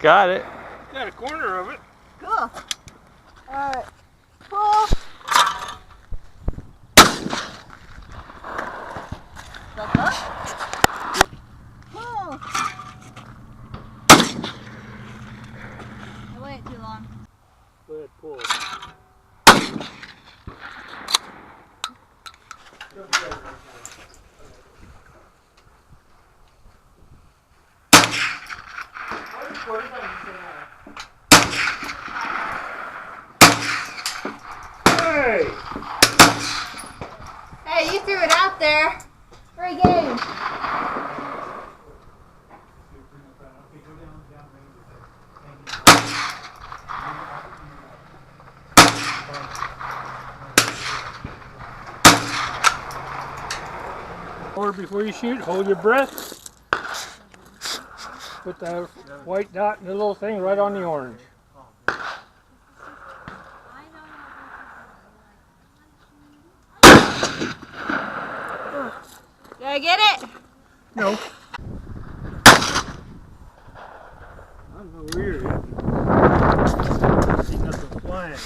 got it. Got a corner of it. Cool. Alright. Pull. Look up. Pull. I waited too long. Go ahead, pull. Hey! Hey, you threw it out there. Free game. Or before you shoot, hold your breath. Put the white dot and the little thing right on the orange. Did I get it? No. I don't know where you're hitting. See nothing flying.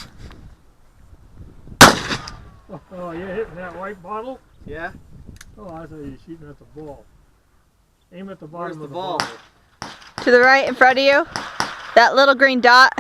Oh, you're hitting that white bottle? Yeah? Oh, I thought you were shooting at the ball. Aim at the bottom Where's of the the ball? To the right in front of you. That little green dot.